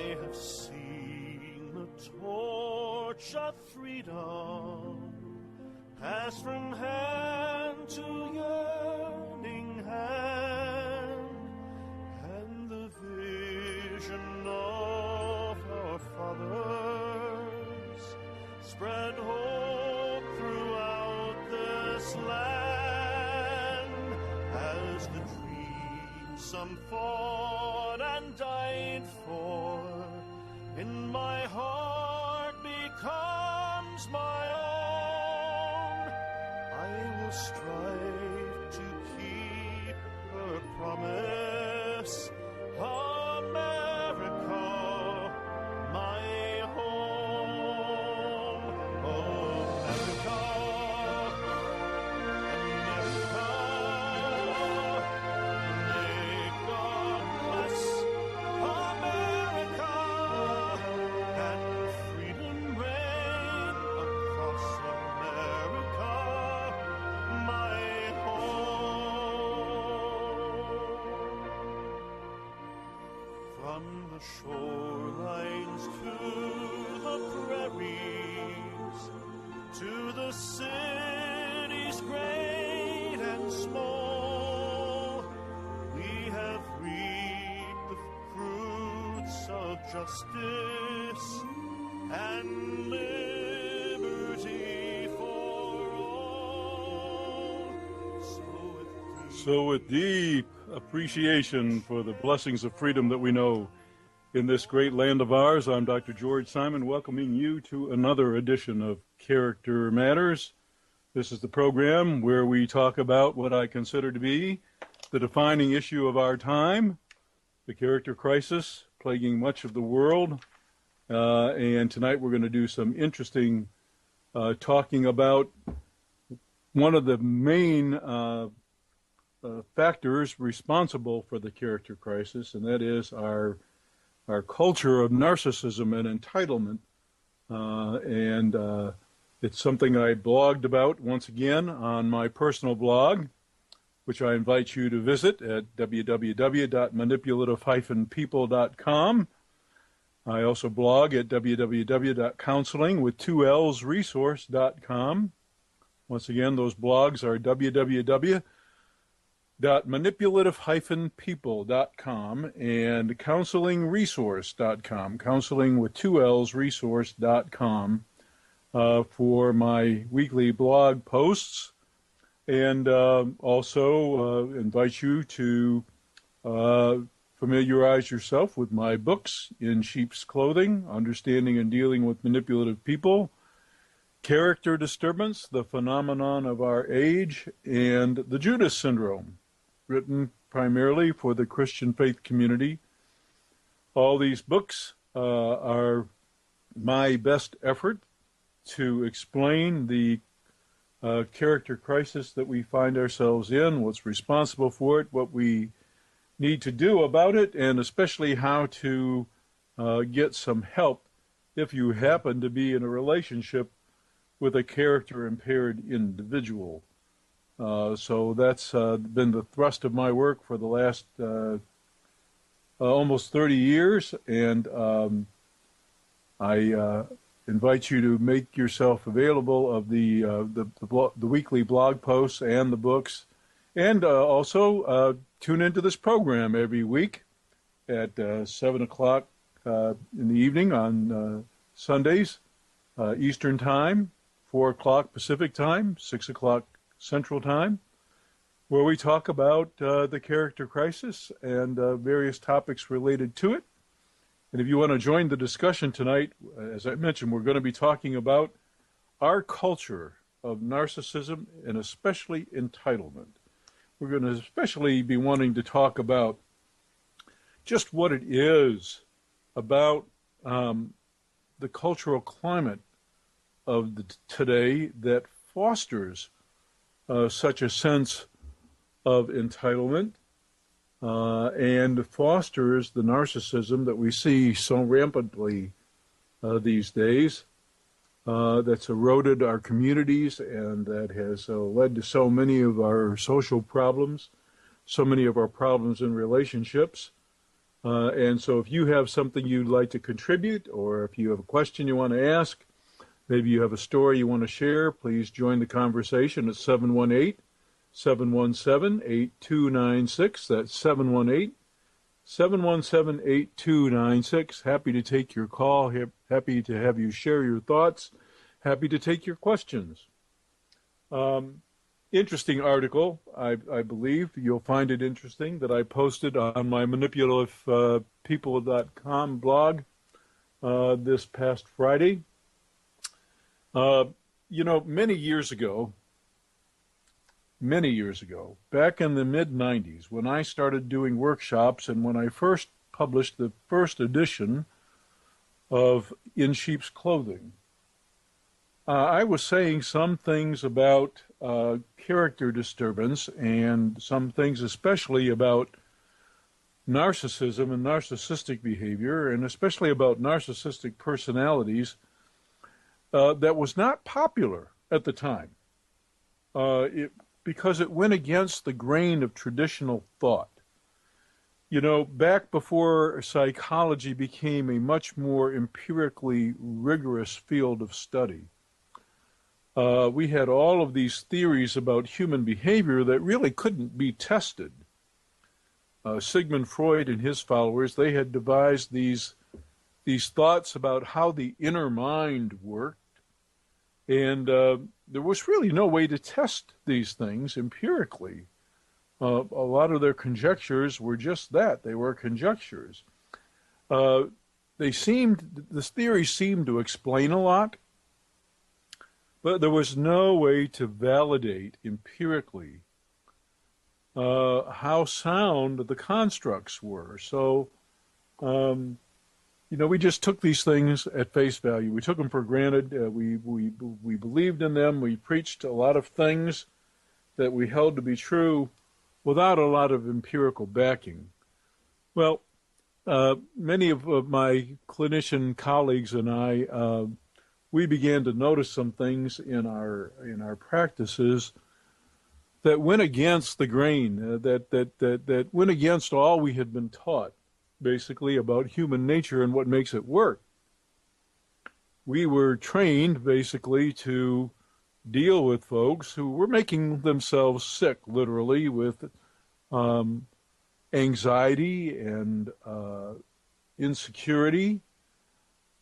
I have seen the torch of freedom pass from hand to yearning hand, and the vision of our fathers spread hope throughout this land, as the dream some fought and died for in my heart becomes my own. I will strive to keep her promise, America, my home. America, America, may God bless America, and freedom reign across America, my home. From the shorelines to the prairies, to the cities great and small, we have reaped the fruits of justice and liberty for all. So with deep appreciation for the blessings of freedom that we know in this great land of ours, I'm Dr. George Simon, welcoming you to another edition of Character Matters. This is the program where we talk about what I consider to be the defining issue of our time, the character crisis plaguing much of the world. And tonight we're going to do some interesting talking about one of the main factors responsible for the character crisis, and that is our culture of narcissism and entitlement. It's something I blogged about once again on my personal blog, which I invite you to visit at www.manipulative-people.com. I also blog at www.counselingwith2lsresource.com. Once again, those blogs are www.manipulative-people.com and counselingresource.com, counselingwith2lsresource.com, for my weekly blog posts. And also invite you to familiarize yourself with my books, In Sheep's Clothing, Understanding and Dealing with Manipulative People, Character Disturbance, The Phenomenon of Our Age, and The Judas Syndrome, written primarily for the Christian faith community. All these books are my best effort to explain the character crisis that we find ourselves in, what's responsible for it, what we need to do about it, and especially how to get some help if you happen to be in a relationship with a character-impaired individual. So that's been the thrust of my work for the last almost 30 years, and I invite you to make yourself available of the weekly blog posts and the books, and also tune into this program every week at 7 o'clock in the evening on Sundays, Eastern Time, 4 o'clock Pacific Time, 6 o'clock Central Time, where we talk about the character crisis and various topics related to it. And if you want to join the discussion tonight, as I mentioned, we're going to be talking about our culture of narcissism and especially entitlement. We're going to especially be wanting to talk about just what it is about the cultural climate of today that fosters such a sense of entitlement and fosters the narcissism that we see so rampantly these days, that's eroded our communities and that has led to so many of our social problems, so many of our problems in relationships. And so if you have something you'd like to contribute, or if you have a question you want to ask, maybe you have a story you want to share, please join the conversation at 718-717-8296. That's 718-717-8296. Happy to take your call. Happy to have you share your thoughts. Happy to take your questions. Interesting article, I believe. You'll find it interesting, that I posted on my Manipulative-People.com blog this past Friday. Many years ago, back in the mid-90s, when I started doing workshops and when I first published the first edition of In Sheep's Clothing, I was saying some things about character disturbance and some things especially about narcissism and narcissistic behavior, and especially about narcissistic personalities that was not popular at the time because it went against the grain of traditional thought. Back before psychology became a much more empirically rigorous field of study, we had all of these theories about human behavior that really couldn't be tested. Sigmund Freud and his followers, they had devised these thoughts about how the inner mind worked, and there was really no way to test these things empirically. A lot of their conjectures were just that. They were conjectures. This theory seemed to explain a lot, but there was no way to validate empirically how sound the constructs were. So, we just took these things at face value. We took them for granted. We believed in them. We preached a lot of things that we held to be true without a lot of empirical backing. Well, many of my clinician colleagues and I, we began to notice some things in our practices that went against the grain, that went against all we had been taught, basically, about human nature and what makes it work. We were trained, basically, to deal with folks who were making themselves sick, literally, with anxiety and insecurity,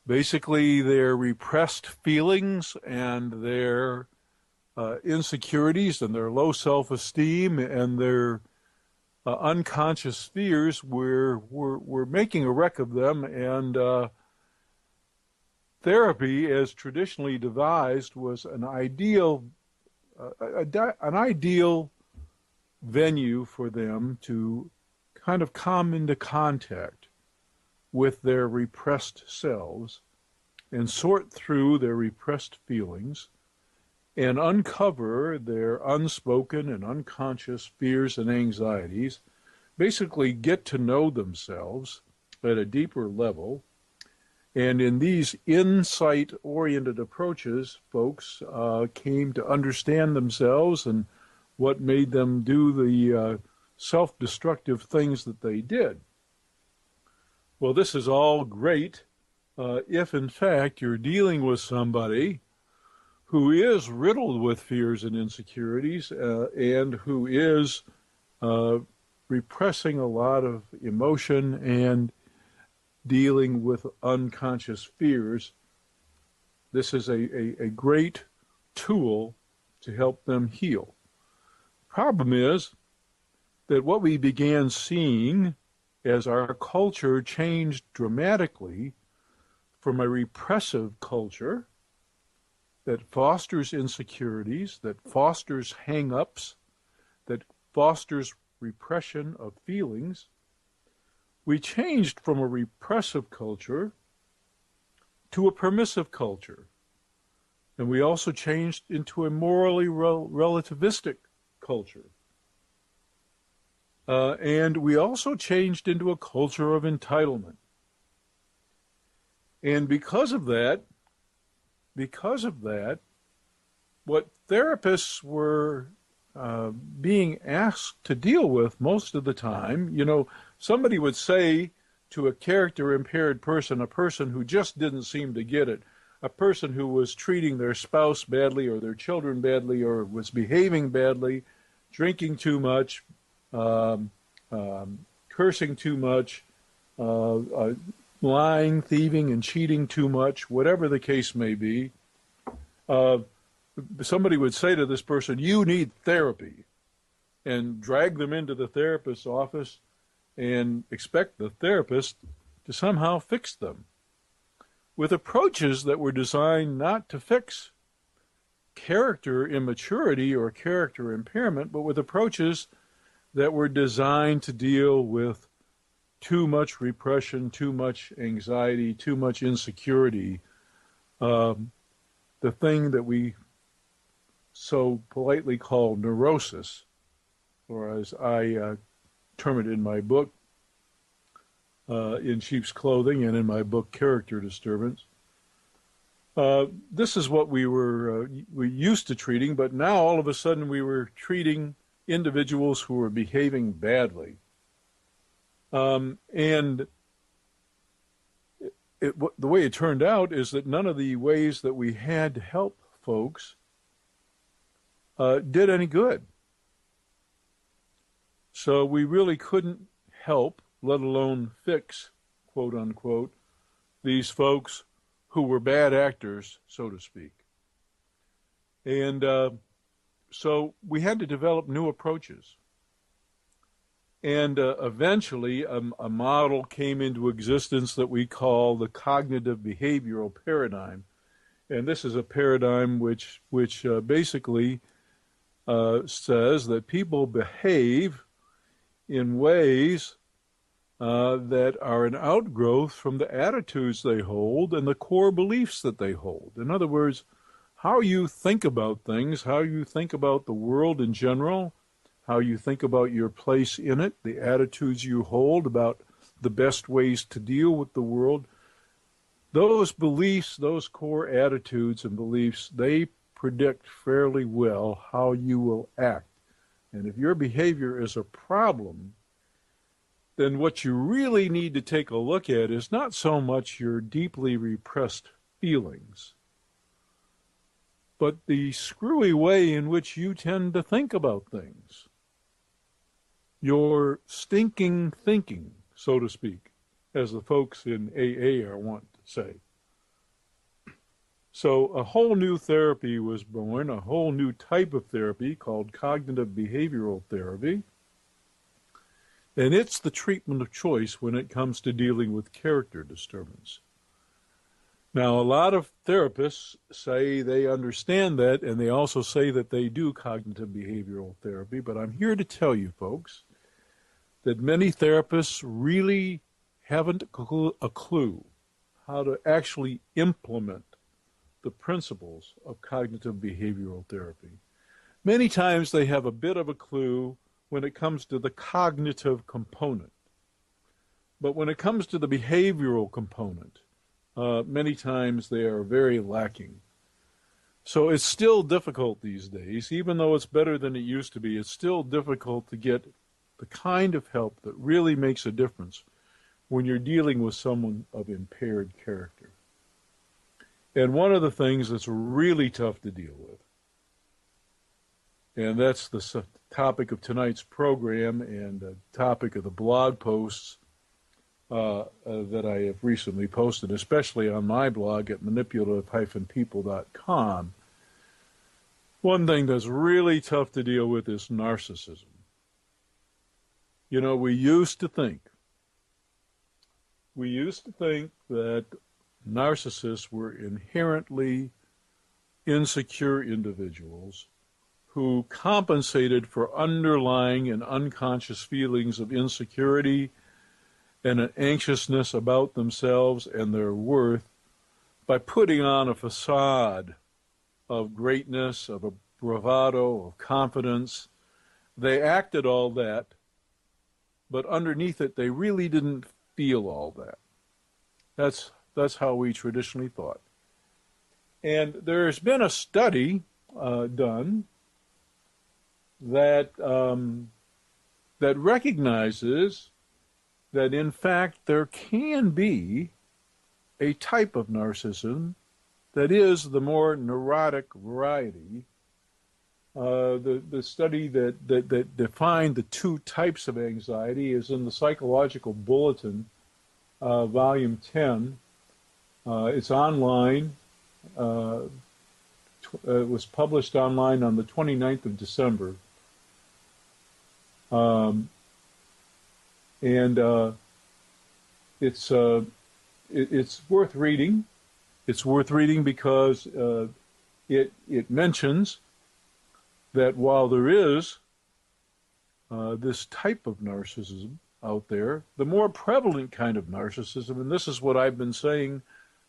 basically their repressed feelings and their insecurities and their low self-esteem and their unconscious fears were making a wreck of them, and therapy, as traditionally devised, was an ideal venue for them to kind of come into contact with their repressed selves and sort through their repressed feelings and uncover their unspoken and unconscious fears and anxieties, basically get to know themselves at a deeper level. And in these insight-oriented approaches, folks came to understand themselves and what made them do the self-destructive things that they did. Well, this is all great if, in fact, you're dealing with somebody who is riddled with fears and insecurities and who is repressing a lot of emotion and dealing with unconscious fears. This is a great tool to help them heal. Problem is that what we began seeing as our culture changed dramatically from a repressive culture that fosters insecurities, that fosters hang-ups, that fosters repression of feelings, we changed from a repressive culture to a permissive culture. And we also changed into a morally relativistic culture. And we also changed into a culture of entitlement. And because of that, what therapists were being asked to deal with most of the time, somebody would say to a character-impaired person, a person who just didn't seem to get it, a person who was treating their spouse badly or their children badly or was behaving badly, drinking too much, cursing too much, lying, thieving, and cheating too much, whatever the case may be, somebody would say to this person, you need therapy, and drag them into the therapist's office and expect the therapist to somehow fix them, with approaches that were designed not to fix character immaturity or character impairment, but with approaches that were designed to deal with too much repression, too much anxiety, too much insecurity, the thing that we so politely call neurosis, or as I term it in my book, In Sheep's Clothing, and in my book, Character Disturbance. This is what we used to treating, but now all of a sudden we were treating individuals who were behaving badly. And the way it turned out is that none of the ways that we had to help folks did any good. So we really couldn't help, let alone fix, quote unquote, these folks who were bad actors, so to speak. And so we had to develop new approaches. And eventually a model came into existence that we call the cognitive behavioral paradigm. And this is a paradigm which basically says that people behave in ways that are an outgrowth from the attitudes they hold and the core beliefs that they hold. In other words, how you think about things, how you think about the world in general, how you think about your place in it, the attitudes you hold about the best ways to deal with the world, those beliefs, those core attitudes and beliefs, they predict fairly well how you will act. And if your behavior is a problem, then what you really need to take a look at is not so much your deeply repressed feelings, but the screwy way in which you tend to think about things. Your stinking thinking, so to speak, as the folks in AA are wont to say. So a whole new therapy was born, a whole new type of therapy called cognitive behavioral therapy. And it's the treatment of choice when it comes to dealing with character disturbance. Now, a lot of therapists say they understand that, and they also say that they do cognitive behavioral therapy, but I'm here to tell you, folks, that many therapists really haven't a clue how to actually implement the principles of cognitive behavioral therapy. Many times they have a bit of a clue when it comes to the cognitive component. But when it comes to the behavioral component, many times they are very lacking. So it's still difficult these days, even though it's better than it used to be, it's still difficult to get the kind of help that really makes a difference when you're dealing with someone of impaired character. And one of the things that's really tough to deal with, and that's the topic of tonight's program and the topic of the blog posts that I have recently posted, especially on my blog at manipulative-people.com, one thing that's really tough to deal with is narcissism. You know, we used to think that narcissists were inherently insecure individuals who compensated for underlying and unconscious feelings of insecurity and an anxiousness about themselves and their worth by putting on a facade of greatness, of a bravado, of confidence. They acted all that, but underneath it, they really didn't feel all that. That's how we traditionally thought. And there's been a study done that that recognizes that in fact there can be a type of narcissism that is the more neurotic variety. The study that defined the two types of anxiety is in the Psychological Bulletin, Volume 10. It's online. It was published online on the 29th of December. It's worth reading. It's worth reading because it mentions that while there is this type of narcissism out there, the more prevalent kind of narcissism, and this is what I've been saying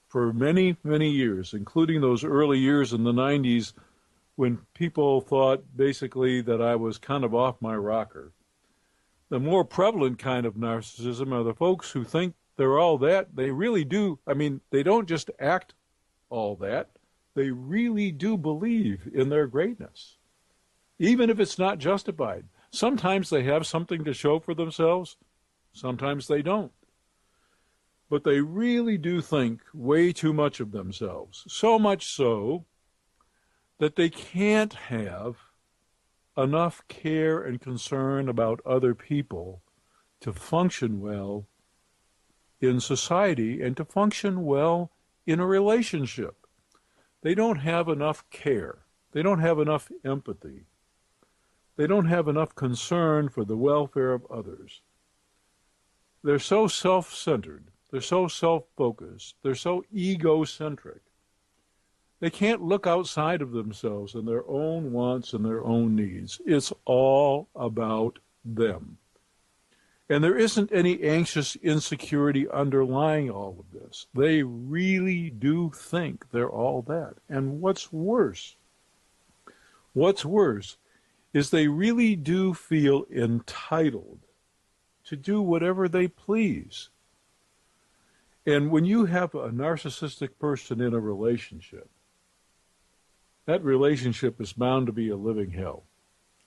for many, many years, including those early years in the 90s when people thought basically that I was kind of off my rocker. The more prevalent kind of narcissism are the folks who think they're all that. They really do. I mean, they don't just act all that. They really do believe in their greatness, even if it's not justified. Sometimes they have something to show for themselves. Sometimes they don't. But they really do think way too much of themselves, so much so that they can't have enough care and concern about other people to function well in society and to function well in a relationship. They don't have enough care. They don't have enough empathy. They don't have enough concern for the welfare of others. They're so self-centered. They're so self-focused. They're so egocentric. They can't look outside of themselves and their own wants and their own needs. It's all about them. And there isn't any anxious insecurity underlying all of this. They really do think they're all that. And what's worse is they really do feel entitled to do whatever they please. And when you have a narcissistic person in a relationship, that relationship is bound to be a living hell.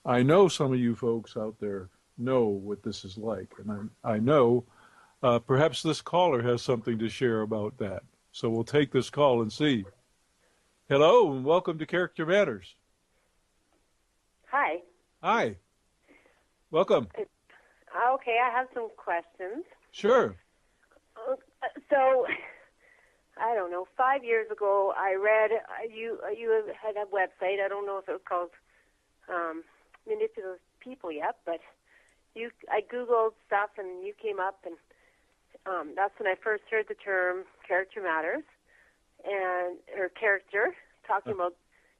I know some of you folks out there know what this is like, and I know perhaps this caller has something to share about that. So we'll take this call and see. Hello, and welcome to Character Matters. Hi. Hi. Welcome. Okay, I have some questions. Sure. So, I don't know, 5 years ago I read, you had a website, I don't know if it was called Manipulative People yet, but I Googled stuff and you came up, and that's when I first heard the term Character Matters, or character, talking about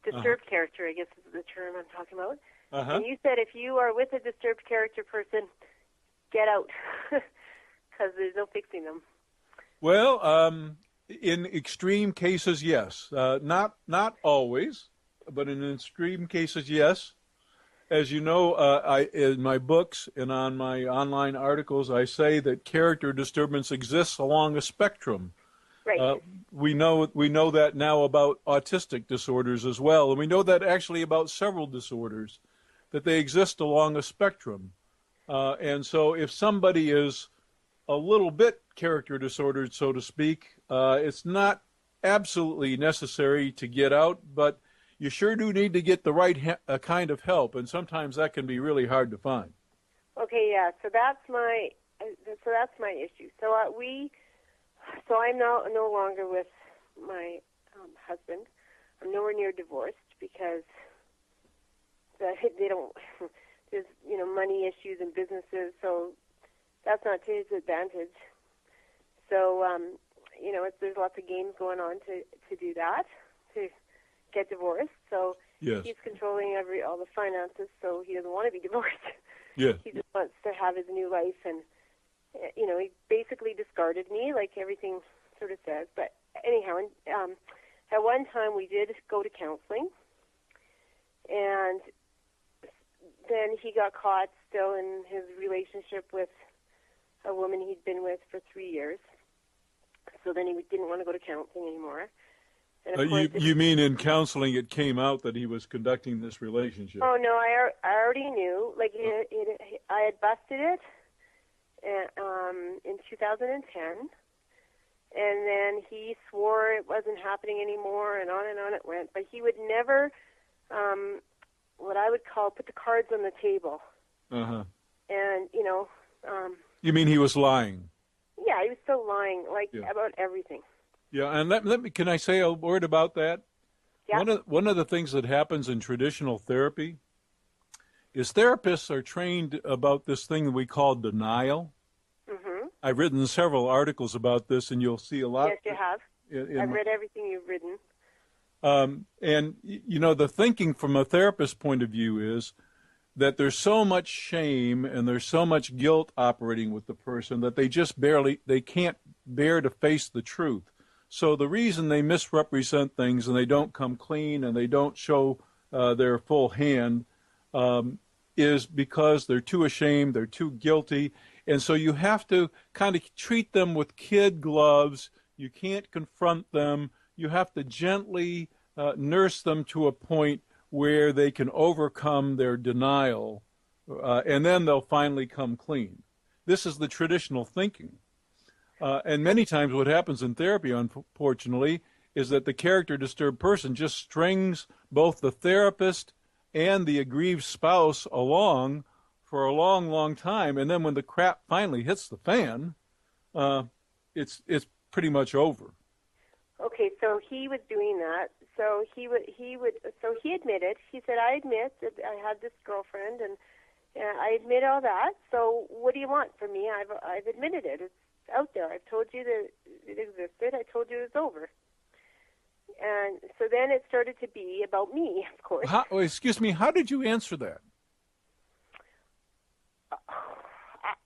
disturbed character, I guess is the term I'm talking about. And you said if you are with a disturbed character person, get out, because there's no fixing them. Well, in extreme cases, yes. Not always, but in extreme cases, yes. As you know, in my books and on my online articles, I say that character disturbance exists along a spectrum. Right. We know that now about autistic disorders as well, and we know that actually about several disorders, that they exist along a spectrum. And so if somebody is a little bit character disordered, so to speak, it's not absolutely necessary to get out, but you sure do need to get the right kind of help, and sometimes that can be really hard to find. Okay, yeah. So that's my issue. So I'm no longer with my husband. I'm nowhere near divorced because they don't. There's money issues and businesses, so that's not to his advantage. So there's lots of games going on to do that, to get divorced. So yes. He's controlling all the finances, so he doesn't want to be divorced. Yes. He just wants to have his new life, and he basically discarded me, like everything sort of says. But anyhow, at one time we did go to counseling, and then he got caught still in his relationship with a woman he'd been with for 3 years. So then he didn't want to go to counseling anymore. And of course, you mean in counseling it came out that he was conducting this relationship? Oh, no, I already knew. Like, I had busted it, in 2010. And then he swore it wasn't happening anymore, and on it went. But he would never, what I would call, put the cards on the table. Uh-huh. And, You mean he was lying? Yeah, he was still lying, about everything. Yeah, and let me, can I say a word about that? Yeah. One of the things that happens in traditional therapy is therapists are trained about this thing that we call denial. Mm-hmm. I've written several articles about this, and you'll see a lot. Yes, you have. I've read everything you've written. And, the thinking from a therapist's point of view is that there's so much shame and there's so much guilt operating with the person that they can't bear to face the truth. So the reason they misrepresent things and they don't come clean and they don't show their full hand is because they're too ashamed, they're too guilty. And so you have to kind of treat them with kid gloves. You can't confront them. You have to gently nurse them to a point where they can overcome their denial, and then they'll finally come clean. This is the traditional thinking. And many times what happens in therapy, unfortunately, is that the character disturbed person just strings both the therapist and the aggrieved spouse along for a long, long time, and then when the crap finally hits the fan, it's pretty much over. Okay, so he was doing that. So he admitted. He said, "I admit that I had this girlfriend, and I admit all that. So what do you want from me? I've admitted it. It's out there. I've told you that it existed. I told you it's over." And so then it started to be about me, of course. Excuse me. How did you answer that?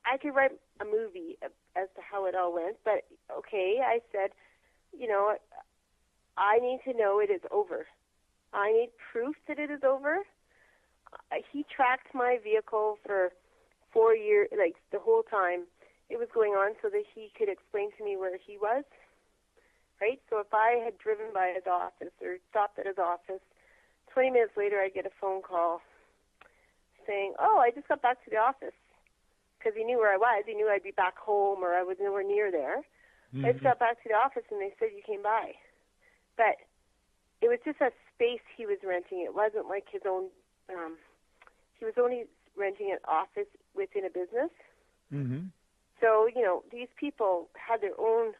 I could write a movie as to how it all went, but okay, I said, I need to know it is over. I need proof that it is over. He tracked my vehicle for 4 years, like the whole time it was going on, so that he could explain to me where he was, right? So if I had driven by his office or stopped at his office, 20 minutes later I'd get a phone call saying, "Oh, I just got back to the office," because he knew where I was. He knew I'd be back home or I was nowhere near there. Mm-hmm. I just got back to the office and they said, "You came by." But it was just a space he was renting. It wasn't like his own, he was only renting an office within a business. Mm-hmm. So, these people had their own,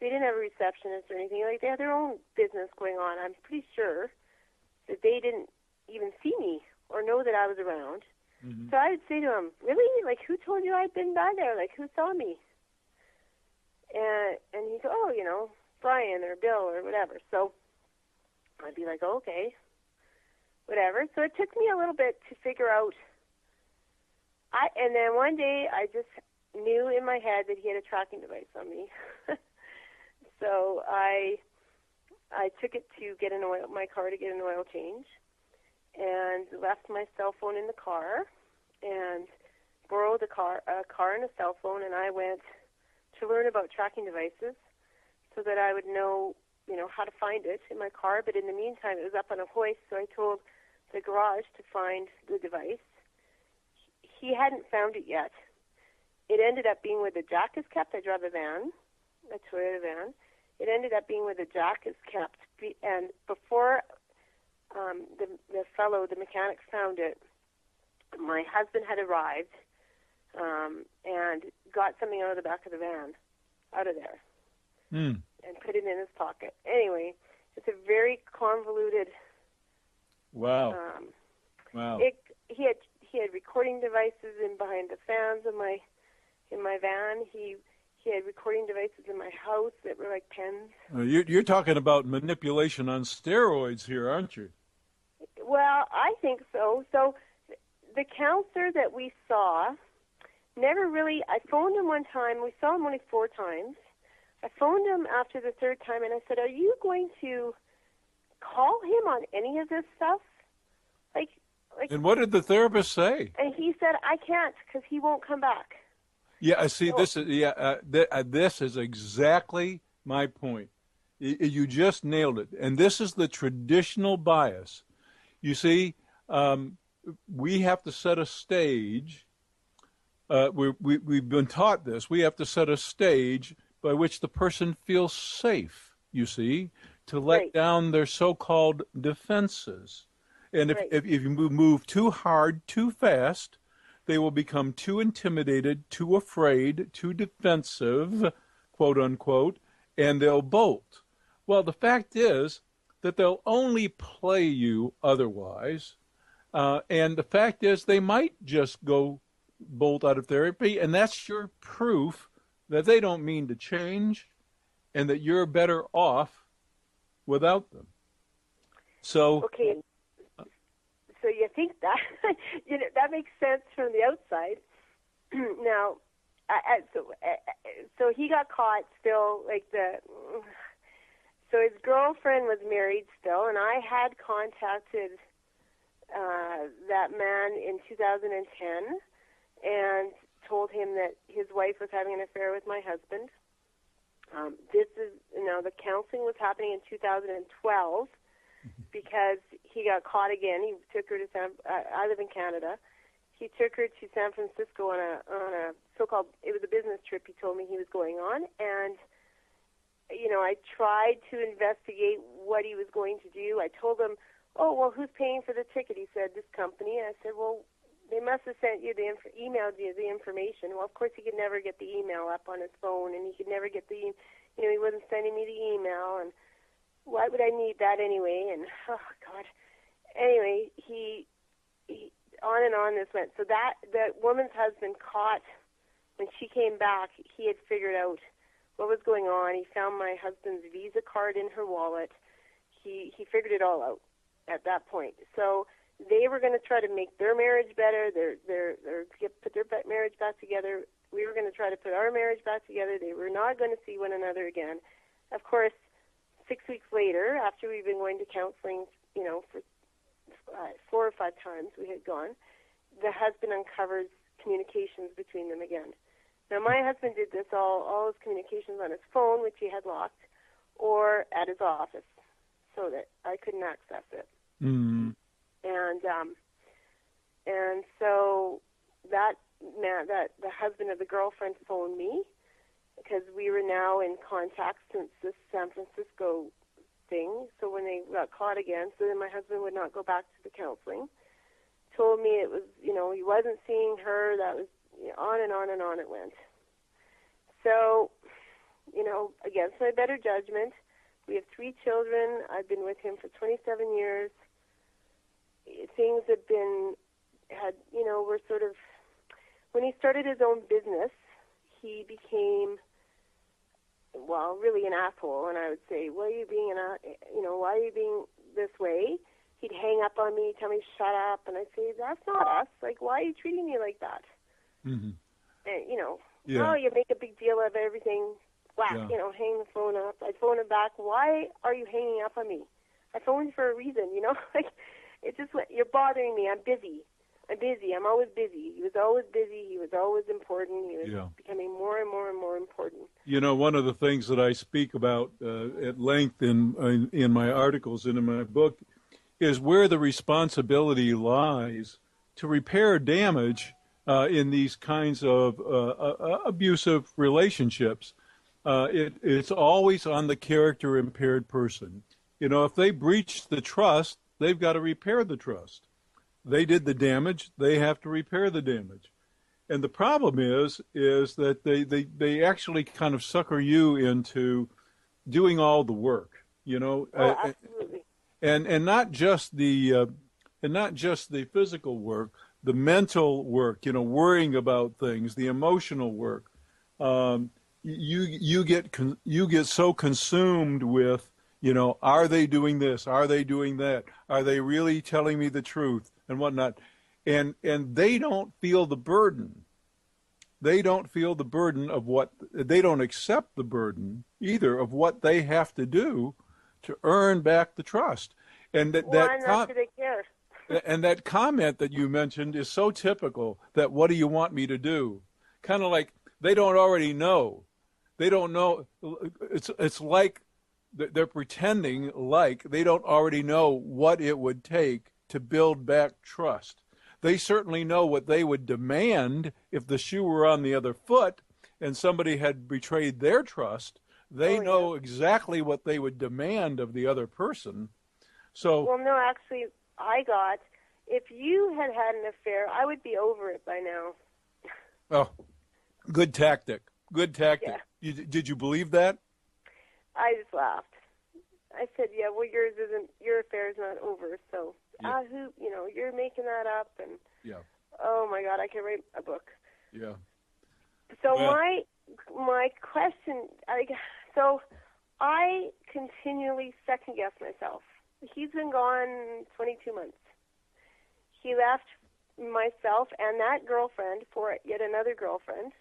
they didn't have a receptionist or anything. Like, they had their own business going on. I'm pretty sure that they didn't even see me or know that I was around. Mm-hmm. So I would say to him, "Really? Like, who told you I'd been by there? Like, who saw me?" And he'd go, "Oh, Brian or Bill or whatever." So I'd be like, "Oh, okay, whatever." So it took me a little bit to figure out. And then one day I just knew in my head that he had a tracking device on me. So I took it to get my car to get an oil change, and left my cell phone in the car, and borrowed a car and a cell phone, and I went to learn about tracking devices so that I would know, how to find it in my car. But in the meantime, it was up on a hoist, so I told the garage to find the device. He hadn't found it yet. It ended up being where the jack is kept. I drive a van, a Toyota van. It ended up being where the jack is kept. And before the mechanic found it, my husband had arrived and got something out of the back of the van, out of there, and put it in his pocket. Anyway, it's a very convoluted. Wow. Wow. He had recording devices in behind the fans in my van. He had recording devices in my house that were like pens. You're talking about manipulation on steroids here, aren't you? Well, I think so. So the counselor that we saw never really, I phoned him one time. We saw him only 4 times. I phoned him after the 3rd time, and I said, "Are you going to call him on any of this stuff?" Like. And what did the therapist say? And he said, "I can't because he won't come back." Yeah, see, this is exactly my point. You just nailed it. And this is the traditional bias. You see, we have to set a stage we've been taught this. We have to set a stage by which the person feels safe, you see, to let down their so-called defenses. And if you move too hard, too fast, they will become too intimidated, too afraid, too defensive, quote unquote, and they'll bolt. Well, the fact is that they'll only play you otherwise. And the fact is they might just go bolt out of therapy, and that's your proof that they don't mean to change and that you're better off without them. So okay, so you think that that makes sense from the outside. Now, so he got caught still, so his girlfriend was married still, and I had contacted that man in 2010 and told him that his wife was having an affair with my husband. The counseling was happening in 2012 because he got caught again. He took her to I live in Canada. He took her to San Francisco on a so-called, it was a business trip he told me he was going on, and I tried to investigate what he was going to do. I told him, oh, well, who's paying for the ticket? He said, this company. And I said, well, they must have sent you emailed you the information. Well, of course, he could never get the email up on his phone, and he could never get he wasn't sending me the email, and why would I need that anyway? And, oh, God. Anyway, he on and on this went. So that woman's husband caught, when she came back, he had figured out what was going on. He found my husband's Visa card in her wallet. He figured it all out at that point. So they were going to try to make their marriage better, put their marriage back together. We were going to try to put our marriage back together. They were not going to see one another again. Of course, 6 weeks later, after we've been going to counseling, for 4 or 5 times we had gone, the husband uncovers communications between them again. Now, my husband did this, all his communications on his phone, which he had locked, or at his office, so that I couldn't access it. Mm. And so that man, the husband of the girlfriend, phoned me because we were now in contact since this San Francisco thing. So when they got caught again, so then my husband would not go back to the counseling. Told me it was, he wasn't seeing her. That was on and on and on it went. So, against my better judgment, we have 3 children. I've been with him for 27 years. Things have were sort of, when he started his own business, he became, really an asshole. And I would say, why are you being this way? He'd hang up on me, tell me, shut up. And I'd say, that's not us. Why are you treating me like that? Mm-hmm. And, oh, you make a big deal of everything. Whack, hang the phone up. I'd phone him back. Why are you hanging up on me? I phoned for a reason, It's just, you're bothering me. I'm busy. I'm always busy. He was always busy. He was always important. He was becoming more and more and more important. One of the things that I speak about at length in my articles and in my book is where the responsibility lies to repair damage in these kinds of abusive relationships. It's always on the character-impaired person. If they breach the trust, they've got to repair the trust. They did the damage. They have to repair the damage. And the problem is that they actually kind of sucker you into doing all the work, absolutely. And not just the physical work, the mental work, worrying about things, the emotional work. You get so consumed with, are they doing this? Are they doing that? Are they really telling me the truth and whatnot? And they don't feel the burden. They don't feel the burden of they don't accept the burden either of what they have to do to earn back the trust. And and that comment that you mentioned is so typical, that what do you want me to do? Kind of like they don't already know. They don't know. It's like they're pretending like they don't already know what it would take to build back trust. they certainly know what they would demand if the shoe were on the other foot and somebody had betrayed their trust. They know exactly what they would demand of the other person. So, well, no, actually, if you had had an affair, I would be over it by now. Oh, good tactic. Good tactic. Yeah. Did you believe that? I just laughed. I said, yeah, well, your affair is not over, so you're making that up, and oh my God, I can write a book. Yeah. So my question, I continually second guess myself. He's been gone 22 months. He left myself and that girlfriend for yet another girlfriend.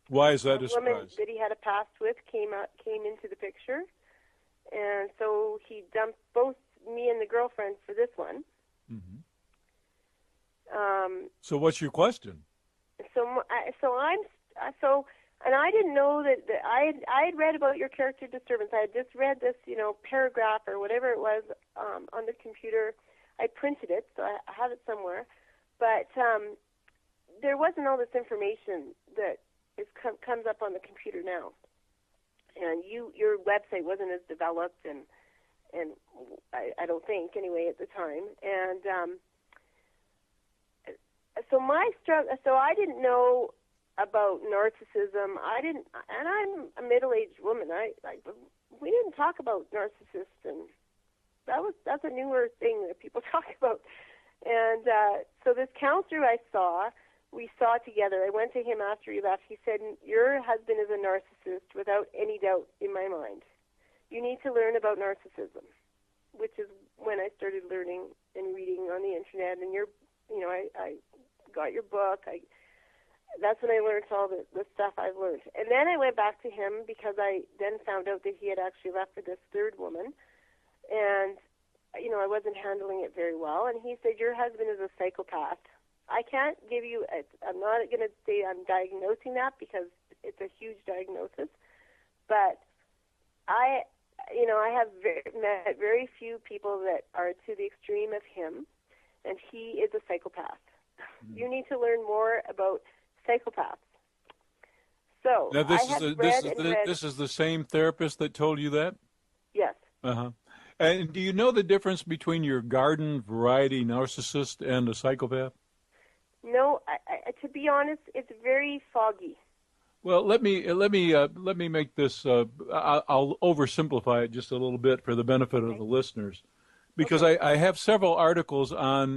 Why is that a woman surprise? that he had a past with came into the picture, and so he dumped both me and the girlfriend for this one. Mm-hmm. So what's your question? And I didn't know that I had read about your character Disturbance. I had just read this, paragraph or whatever it was on the computer. I printed it, so I have it somewhere. But there wasn't all this information that comes up on the computer now. And your website wasn't as developed, and I don't think anyway at the time. And so I didn't know about narcissism. And I'm a middle-aged woman. We didn't talk about narcissists, and that's a newer thing that people talk about. And so this counselor we saw together. I went to him after he left. He said, your husband is a narcissist without any doubt in my mind. You need to learn about narcissism, which is when I started learning and reading on the internet. And I got your book. That's when I learned all the stuff I've learned. And then I went back to him because I then found out that he had actually left for this third woman. And, I wasn't handling it very well. And he said, your husband is a psychopath. I can't give you, I'm not going to say I'm diagnosing that because it's a huge diagnosis. But I have met very few people that are to the extreme of him, and he is a psychopath. Mm-hmm. You need to learn more about psychopaths. So now this is the same therapist that told you that? Yes. Uh-huh. And do you know the difference between your garden variety narcissist and a psychopath? No, to be honest, it's very foggy. Well, let me make this. I'll oversimplify it just a little bit for the benefit of the listeners, because I have several articles on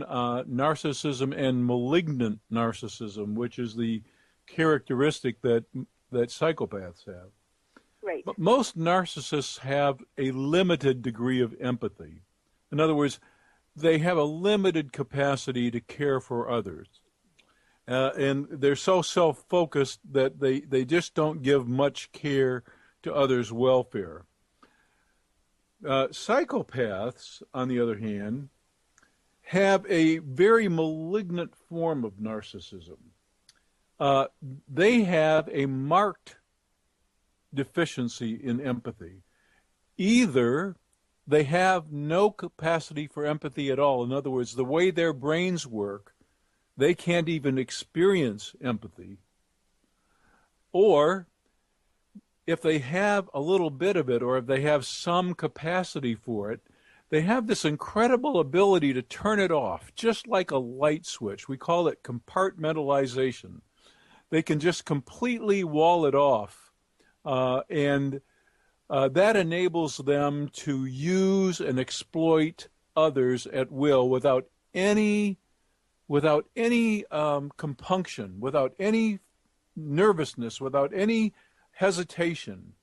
narcissism and malignant narcissism, which is the characteristic that psychopaths have. Right. But most narcissists have a limited degree of empathy. In other words, they have a limited capacity to care for others. And they're so self-focused that they just don't give much care to others' welfare. Psychopaths, on the other hand, have a very malignant form of narcissism. They have a marked deficiency in empathy. Either they have no capacity for empathy at all. In other words, the way their brains work, they can't even experience empathy. Or if they have a little bit of it, or if they have some capacity for it, they have this incredible ability to turn it off, just like a light switch. We call it compartmentalization. They can just completely wall it off, and that enables them to use and exploit others at will without any compunction, without any nervousness, without any hesitation.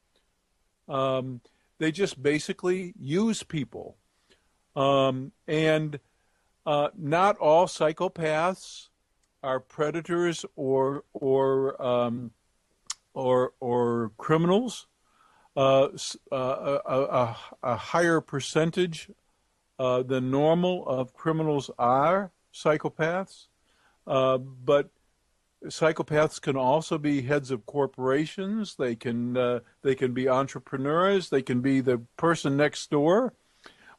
They just basically use people. And not all psychopaths are predators or criminals. A higher percentage than normal of criminals are psychopaths, but psychopaths can also be heads of corporations. They can be entrepreneurs. They can be the person next door.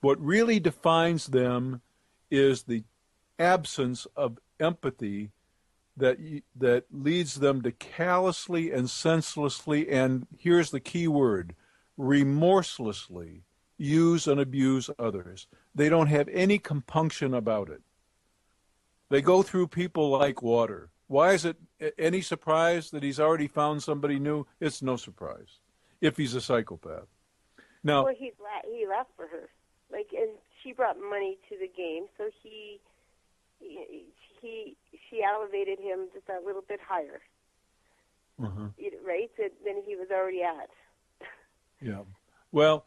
What really defines them is the absence of empathy that leads them to callously and senselessly, and here's the key word, remorselessly use and abuse others. They don't have any compunction about it. They go through people like water. Why is it any surprise that he's already found somebody new? It's no surprise if he's a psychopath. Now, well, he left for her, like, and she brought money to the game, so she elevated him just a little bit higher, right, than he was already at. Yeah. Well,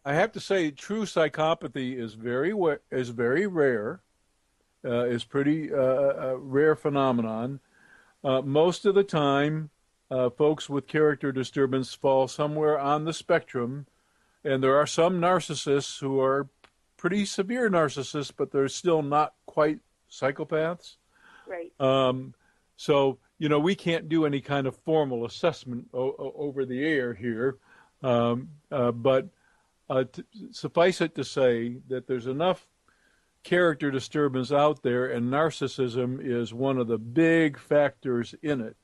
I have to say, true psychopathy is very rare. Is pretty a rare phenomenon. Most of the time, folks with character disturbance fall somewhere on the spectrum, and there are some narcissists who are pretty severe narcissists, but they're still not quite psychopaths. Right. So, we can't do any kind of formal assessment over the air here, but suffice it to say that there's enough character disturbance out there, and narcissism is one of the big factors in it.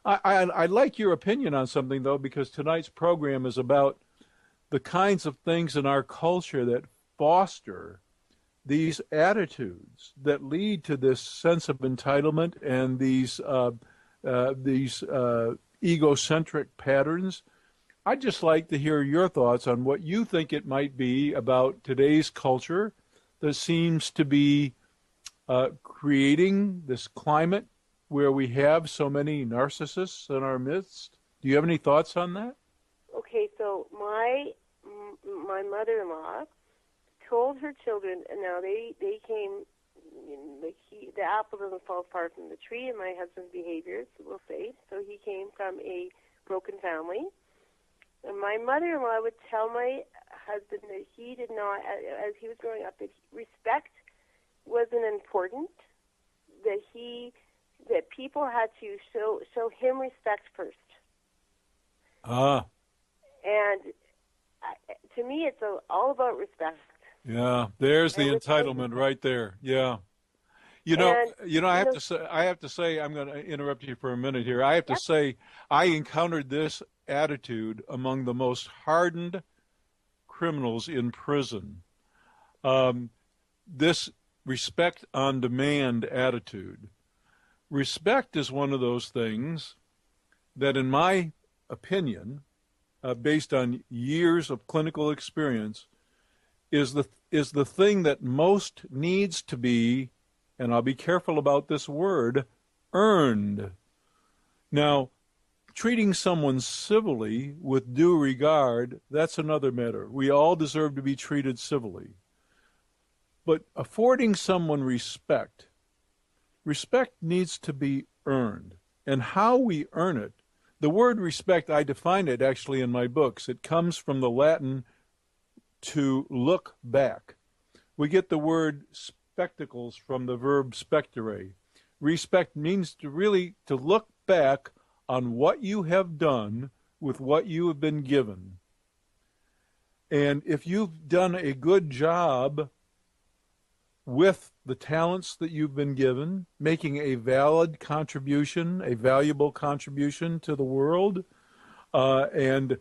I'd like your opinion on something, though, because tonight's program is about the kinds of things in our culture that foster these attitudes that lead to this sense of entitlement and these egocentric patterns. I'd just like to hear your thoughts on what you think it might be about today's culture that seems to be creating this climate where we have so many narcissists in our midst. Do you have any thoughts on that? Okay, so my mother-in-law told her children, and now they came, the apple doesn't fall far from the tree in my husband's behaviors, we'll say. So he came from a broken family. And my mother-in-law would tell my husband that he did not, as he was growing up, that respect wasn't important, that people had to show him respect first. And to me, it's all about respect. Yeah, there's the entitlement right there. Yeah. I have to say, I'm going to interrupt you for a minute here. I have to say, I encountered this attitude among the most hardened criminals in prison. This respect on demand attitude. Respect is one of those things that, in my opinion, based on years of clinical experience, is the thing that most needs to be, and I'll be careful about this word, earned. Now, treating someone civilly with due regard, that's another matter. We all deserve to be treated civilly. But affording someone respect needs to be earned. And how we earn it, the word respect, I define it actually in my books. It comes from the Latin to look back. We get the word spectacles from the verb spectere. Respect means to look back on what you have done with what you have been given. And if you've done a good job with the talents that you've been given, making a valid contribution, a valuable contribution to the world, and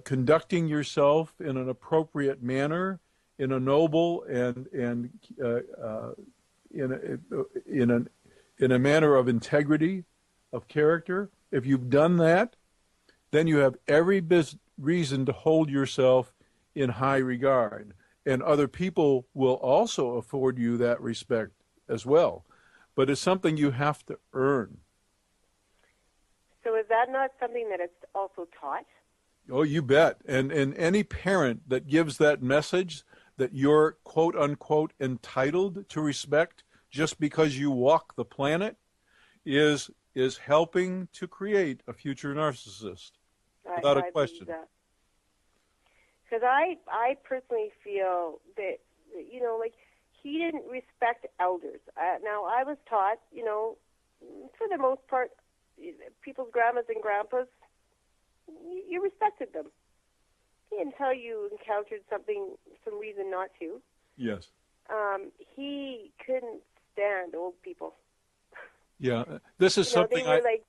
conducting yourself in an appropriate manner, in a noble and in a manner of integrity, of character. If you've done that, then you have every reason to hold yourself in high regard. And other people will also afford you that respect as well. But it's something you have to earn. So is that not something that it's also taught? Oh, you bet. And any parent that gives that message that you're, quote unquote, entitled to respect just because you walk the planet is helping to create a future narcissist, without a question. Because I personally feel that, he didn't respect elders. Now, I was taught, for the most part, people's grandmas and grandpas, you respected them. Until you encountered some reason not to. Yes. He couldn't stand old people. Yeah, this is something they were like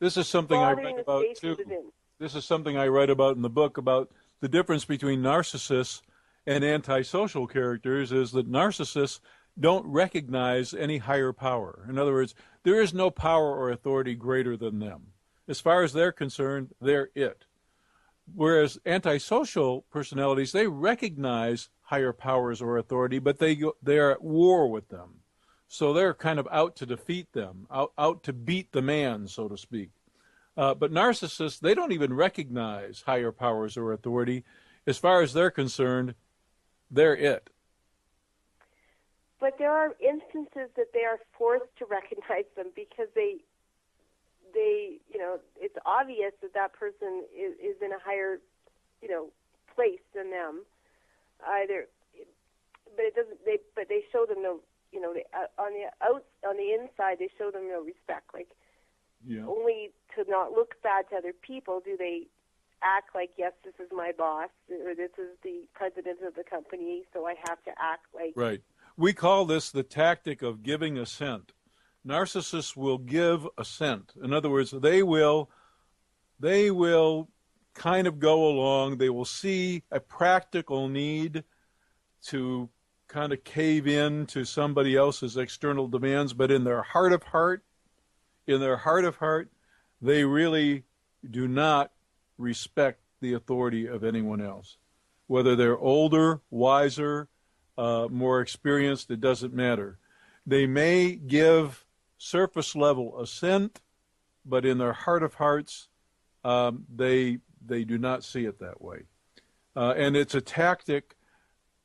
this is something I bothering write the about space too. he was in. This is something I write about in the book about the difference between narcissists and antisocial characters is that narcissists don't recognize any higher power. In other words, there is no power or authority greater than them. As far as they're concerned, they're it. Whereas antisocial personalities, they recognize higher powers or authority, but they're at war with them. So they're kind of out to defeat them, out to beat the man, so to speak. But narcissists, they don't even recognize higher powers or authority. As far as they're concerned, they're it. But there are instances that they are forced to recognize them because they it's obvious that that person is in a higher, place than them. Either, but it doesn't. They show them no, on the inside they show them no respect. Like, only to not look bad to other people do they act like, yes, this is my boss, or this is the president of the company, so I have to act like... Right. We call this the tactic of giving assent. Narcissists will give assent. In other words, they will kind of go along. They will see a practical need to kind of cave in to somebody else's external demands, but in their heart of heart, they really do not respect the authority of anyone else. Whether they're older, wiser, more experienced, it doesn't matter. They may give surface level assent, but in their heart of hearts, they do not see it that way. And it's a tactic,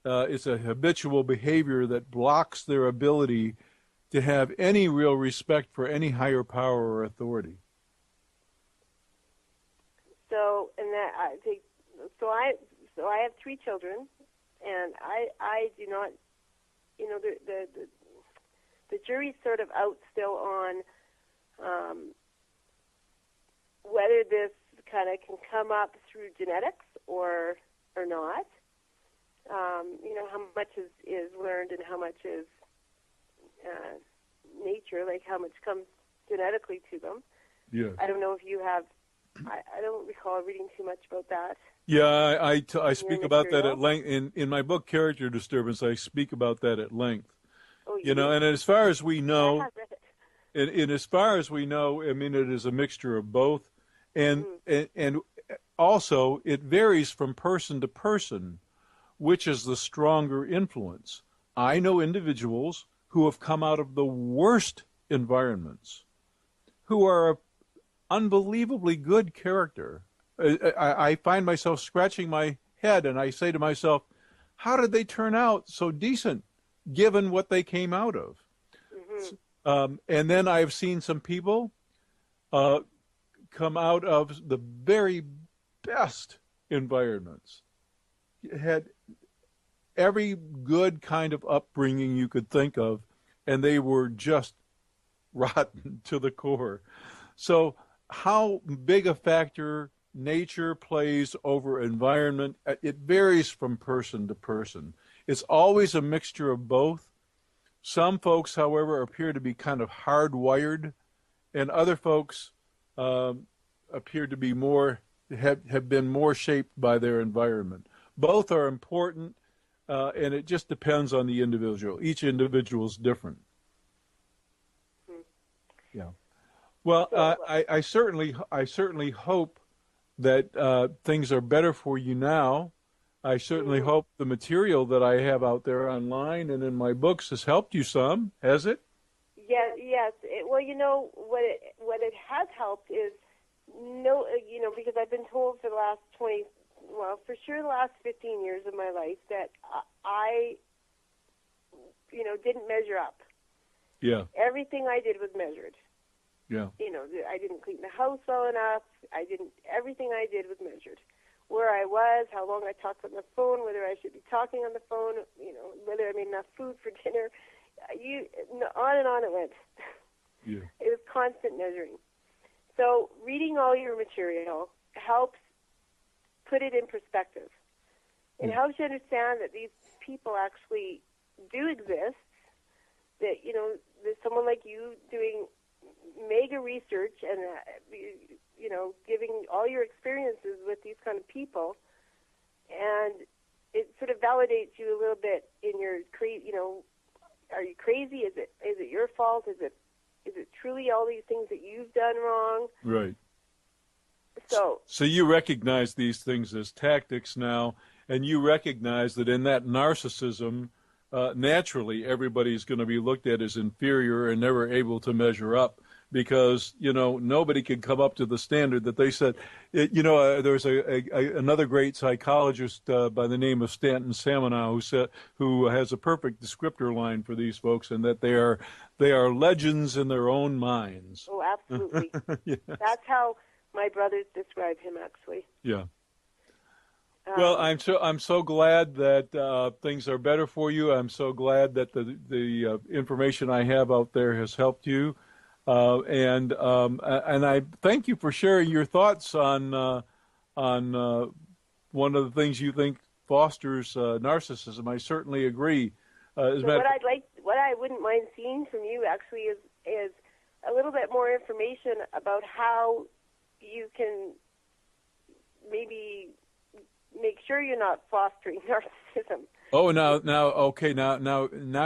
it's a habitual behavior that blocks their ability to have any real respect for any higher power or authority. So, and that I think, I have 3 children, and I do not, the jury's sort of out still on whether this kind of can come up through genetics or not. How much is learned and how much is nature, like how much comes genetically to them. Yeah. I don't know if you have, I don't recall reading too much about that. Yeah, I speak about that at length. In my book, Character Disturbance, I speak about that at length. Oh, and as far as we know, I have read it. and as far as we know, I mean, it is a mixture of both. And also, it varies from person to person, which is the stronger influence. I know individuals who have come out of the worst environments, who are unbelievably good character. I find myself scratching my head, and I say to myself, how did they turn out so decent, given what they came out of? Mm-hmm. And then I've seen some people come out of the very best environments, had every good kind of upbringing you could think of, and they were just rotten to the core. So how big a factor nature plays over environment, it varies from person to person. It's always a mixture of both. Some folks, however, appear to be kind of hardwired, and other folks appear to be have been more shaped by their environment. Both are important, and it just depends on the individual. Each individual is different. Yeah. Well, I certainly hope that things are better for you now. I certainly hope the material that I have out there online and in my books has helped you some. Has it? Yes. What it has helped is because I've been told for the last for sure the last 15 years of my life that I didn't measure up. Yeah. Everything I did was measured. Yeah. I didn't clean the house well enough. Everything I did was measured. Where I was, how long I talked on the phone, whether I should be talking on the phone, whether I made enough food for dinner. On and on it went. Yeah. It was constant measuring. So reading all your material helps put it in perspective. It helps you understand that these people actually do exist, that, there's someone like you doing mega research and, giving all your experiences with these kind of people, and it sort of validates you a little bit in your, are you crazy? Is it your fault? Is it truly all these things that you've done wrong? Right. So you recognize these things as tactics now, and you recognize that in that narcissism, naturally everybody's going to be looked at as inferior and never able to measure up, because nobody could come up to the standard that they set. There's another great psychologist by the name of Stanton Samanow who has a perfect descriptor line for these folks, and that they are legends in their own minds. Oh, absolutely. Yes. That's how my brothers describe him, actually. Yeah. Well, I'm so glad that things are better for you. I'm so glad that the information I have out there has helped you, and I thank you for sharing your thoughts on one of the things you think fosters narcissism. I certainly agree. What I wouldn't mind seeing from you actually is a little bit more information about how you can maybe make sure you're not fostering narcissism. Oh, now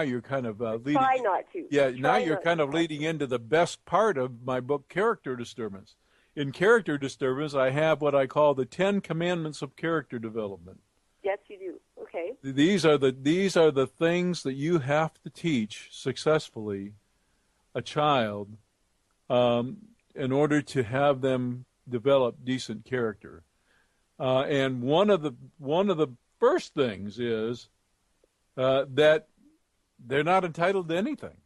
you're kind of leading. Try not to. Yeah, now you're kind of leading into the best part of my book, Character Disturbance. In Character Disturbance, I have what I call the 10 Commandments of Character Development. Yes, you do. Okay. These are the things that you have to teach successfully a child in order to have them develop decent character. And one of the first things is that they're not entitled to anything.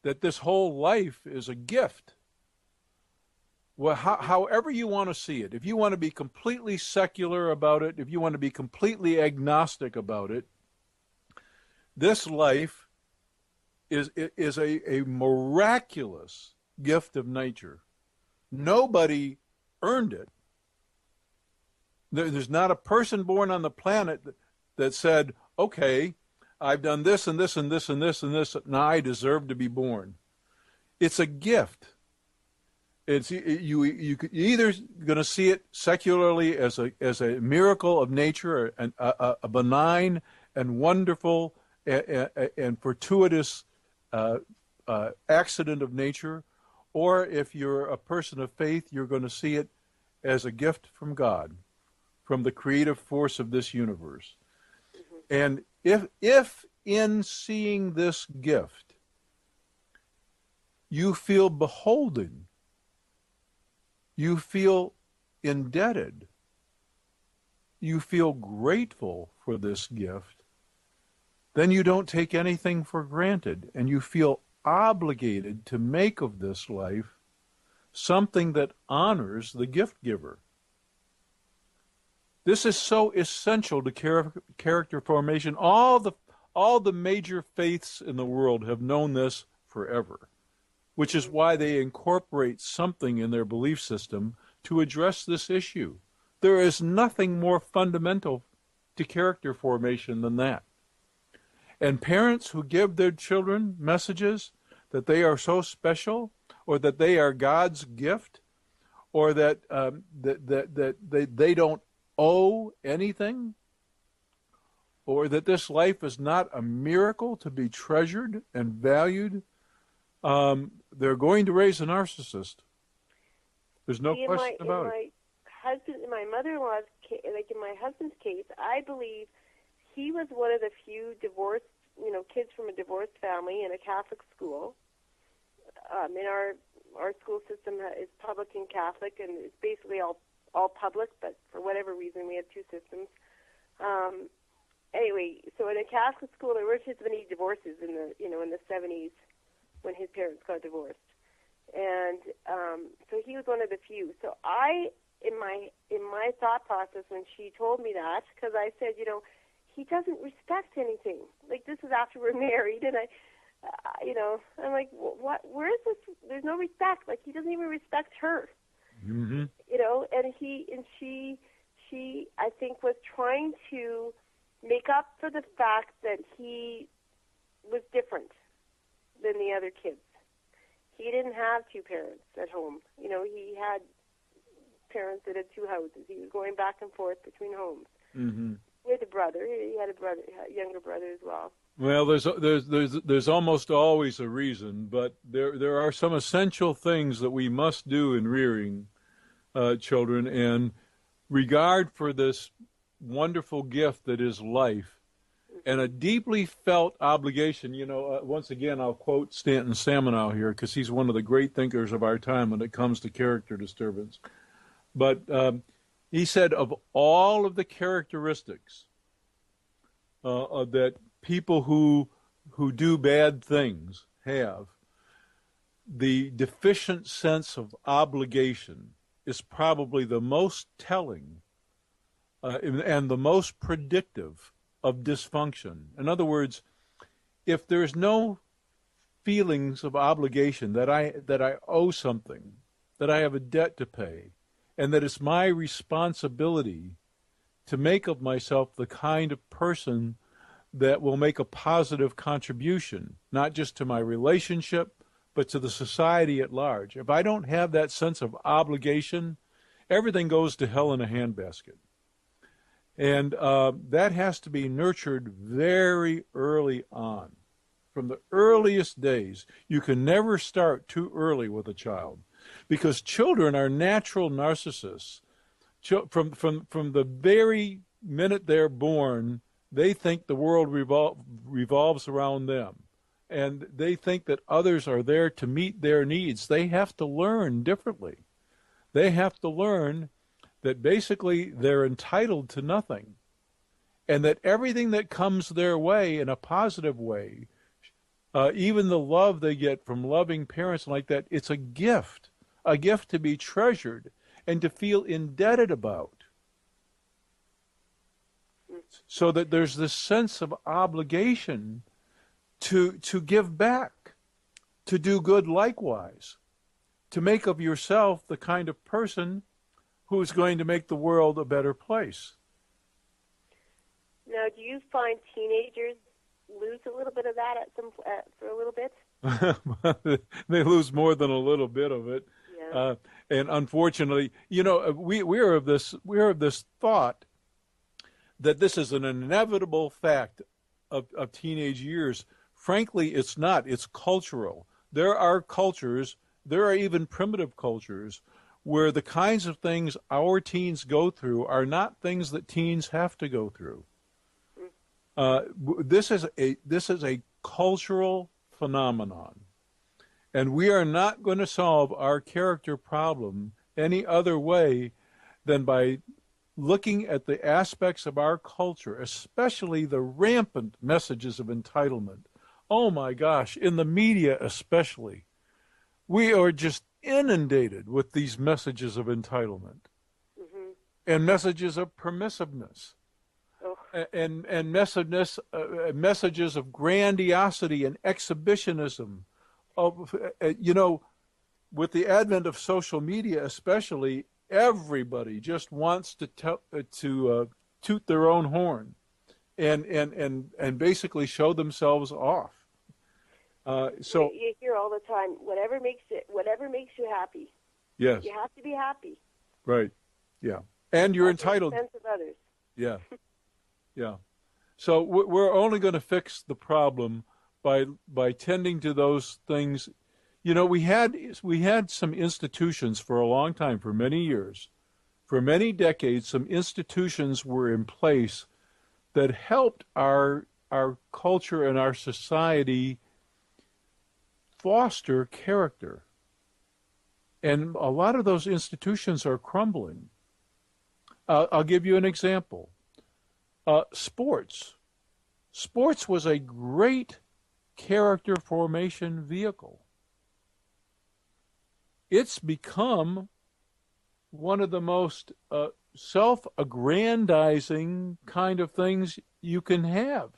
That this whole life is a gift. Well, however you want to see it. If you want to be completely secular about it, if you want to be completely agnostic about it, this life is a miraculous gift of nature. Nobody earned it. There's not a person born on the planet that said, okay, I've done this and this and this and this and this, now I deserve to be born. It's a gift. You're either going to see it secularly as a miracle of nature, a benign and wonderful and fortuitous accident of nature, or if you're a person of faith, you're going to see it as a gift from God, from the creative force of this universe. And if in seeing this gift you feel beholden, you feel indebted, you feel grateful for this gift, then you don't take anything for granted, and you feel obligated to make of this life something that honors the gift giver. This is so essential to character formation. All the major faiths in the world have known this forever, which is why they incorporate something in their belief system to address this issue. There is nothing more fundamental to character formation than that. And parents who give their children messages that they are so special, or that they are God's gift, or that they don't owe anything, or that this life is not a miracle to be treasured and valued, they're going to raise a narcissist. There's no question about it. In my mother-in-law's case, like in my husband's case, I believe he was one of the few divorced, kids from a divorced family in a Catholic school. In our school system is public and Catholic, and it's basically all public, but for whatever reason we have two systems. Anyway, so in a Catholic school there weren't as many divorces in the 70s when his parents got divorced, and so he was one of the few. So in my thought process when she told me that, because I said, he doesn't respect anything. Like, this is after we're married, and I'm like, what? Where is this? There's no respect. Like, he doesn't even respect her. Mm-hmm. And she, I think, was trying to make up for the fact that he was different. than the other kids. He didn't have two parents at home. You know, he had parents that had two houses. He was going back and forth between homes. Mm-hmm. With a brother. He had a younger brother as well. Well, there's almost always a reason, but there are some essential things that we must do in rearing children, and regard for this wonderful gift that is life, and a deeply felt obligation. You know, once again, I'll quote Stanton Samanow here, because he's one of the great thinkers of our time when it comes to character disturbance. But he said, of all of the characteristics that people who do bad things have, the deficient sense of obligation is probably the most telling and the most predictive of dysfunction. In other words, if there's no feelings of obligation, that I owe something, that I have a debt to pay, and that it's my responsibility to make of myself the kind of person that will make a positive contribution, not just to my relationship, but to the society at large. If I don't have that sense of obligation, everything goes to hell in a handbasket. And that has to be nurtured very early on. From the earliest days, you can never start too early with a child, because children are natural narcissists. From the very minute they're born, they think the world revolves around them, and they think that others are there to meet their needs. They have to learn differently. They have to learn that basically they're entitled to nothing, and that everything that comes their way in a positive way, even the love they get from loving parents like that, it's a gift to be treasured and to feel indebted about. So that there's this sense of obligation to give back, to do good likewise, to make of yourself the kind of person who is going to make the world a better place. Now, do you find teenagers lose a little bit of that for a little bit? They lose more than a little bit of it. Yeah. And unfortunately, you know, we're of this thought that this is an inevitable fact of teenage years. Frankly, it's not. It's cultural. There are cultures, there are even primitive cultures, where the kinds of things our teens go through are not things that teens have to go through. This is a cultural phenomenon, and we are not going to solve our character problem any other way than by looking at the aspects of our culture, especially the rampant messages of entitlement. Oh my gosh, in the media especially, we are just inundated with these messages of entitlement, and messages of permissiveness, and messages of grandiosity and exhibition. You know, with the advent of social media especially, everybody just wants to toot their own horn and basically show themselves off. So you hear all the time, whatever makes you happy. Yes. You have to be happy. Right. Yeah. And you're entitled. At the expense of others. Yeah. Yeah. So we're only going to fix the problem by tending to those things. You know, we had some institutions for a long time, for many years, for many decades. Some institutions were in place that helped our culture and our society foster character. And a lot of those institutions are crumbling. I'll give you an example. Sports. Sports was a great character formation vehicle. It's become one of the most self-aggrandizing kind of things you can have.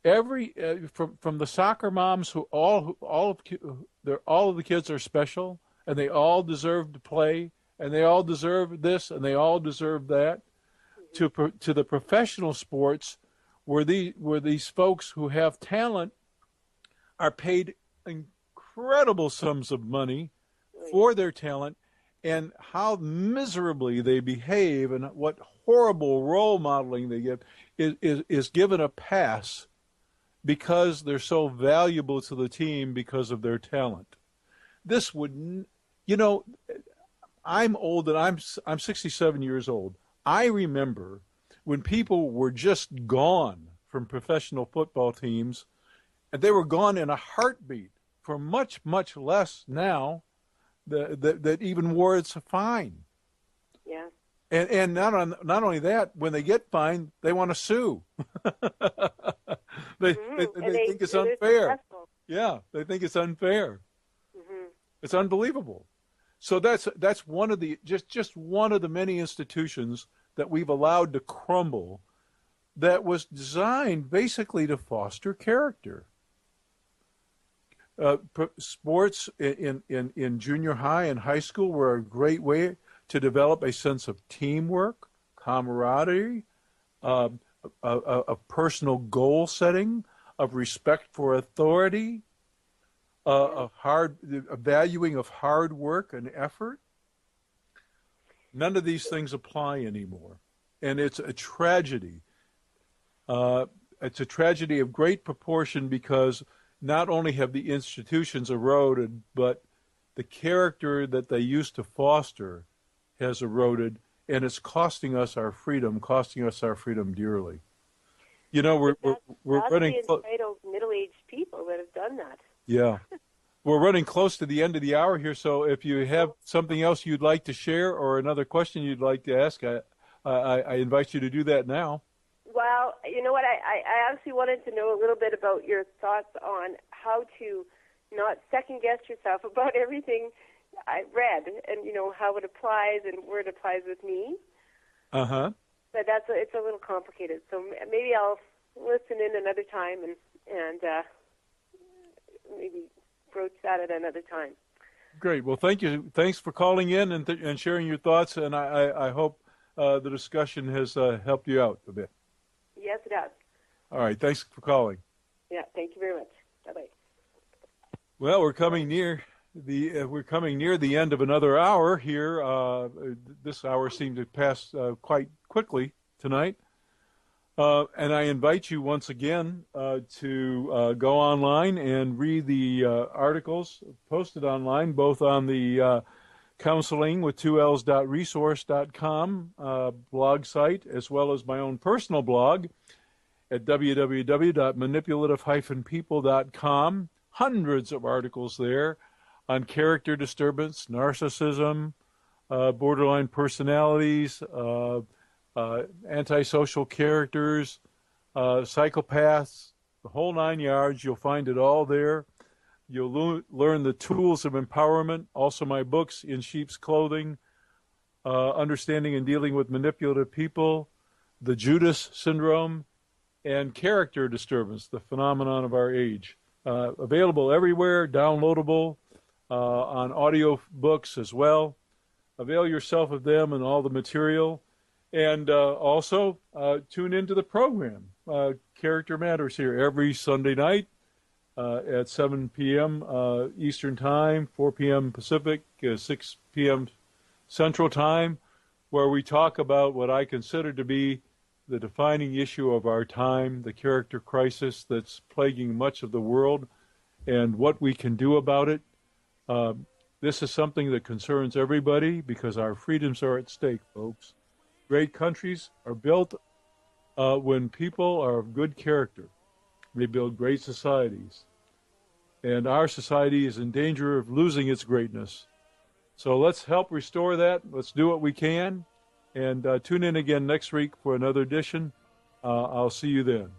From the soccer moms who all of the kids are special, and they all deserve to play, and they all deserve this, and they all deserve that, to the professional sports, where these folks who have talent are paid incredible sums of money for their talent, and how miserably they behave and what horrible role modeling they give is given a pass because they're so valuable to the team because of their talent. This would, I'm old and I'm 67 years old. I remember when people were just gone from professional football teams, and they were gone in a heartbeat for much, much less now that even warrants a fine. Yeah. And not only that, when they get fined, they want to sue. they think it's unfair. Yeah, they think it's unfair. Mm-hmm. It's unbelievable. So that's one of the just one of the many institutions that we've allowed to crumble that was designed basically to foster character. Sports in junior high and high school were a great way to develop a sense of teamwork, camaraderie, of personal goal setting, of respect for authority, a valuing of hard work and effort. None of these things apply anymore, and it's a tragedy. It's a tragedy of great proportion because not only have the institutions eroded, but the character that they used to foster has eroded, and it's costing us our freedom dearly. We're running the entitled middle-aged people that have done that. Yeah. We're running close to the end of the hour here, so if you have something else you'd like to share or another question you'd like to ask, I invite you to do that now. Well, you know what? I actually wanted to know a little bit about your thoughts on how to not second-guess yourself about everything I read and, how it applies and where it applies with me. Uh-huh. But it's a little complicated, so maybe I'll listen in another time and maybe broach that at another time. Great. Well, thank you. Thanks for calling in and sharing your thoughts, and I hope the discussion has helped you out a bit. Yes, it does. All right. Thanks for calling. Yeah. Thank you very much. Bye-bye. Well, we're coming near the end of another hour here. This hour seemed to pass quite quickly tonight. And I invite you once again to go online and read the articles posted online, both on the counseling with 2ls.resource.com blog site, as well as my own personal blog at www.manipulative-people.com. Hundreds of articles there on character disturbance, narcissism, borderline personalities, antisocial characters, psychopaths, the whole 9 yards. You'll find it all there. You'll learn the tools of empowerment, also my books, In Sheep's Clothing, Understanding and Dealing with Manipulative People, the Judas Syndrome, and Character Disturbance, the phenomenon of our age. Available everywhere, downloadable, on audio books as well. Avail yourself of them and all the material. And also tune into the program. Character Matters here every Sunday night at 7 p.m. Eastern Time, 4 p.m. Pacific, 6 p.m. Central Time, where we talk about what I consider to be the defining issue of our time, the character crisis that's plaguing much of the world, and what we can do about it. This is something that concerns everybody because our freedoms are at stake, folks. Great countries are built when people are of good character. They build great societies. And our society is in danger of losing its greatness. So let's help restore that. Let's do what we can. And tune in again next week for another edition. I'll see you then.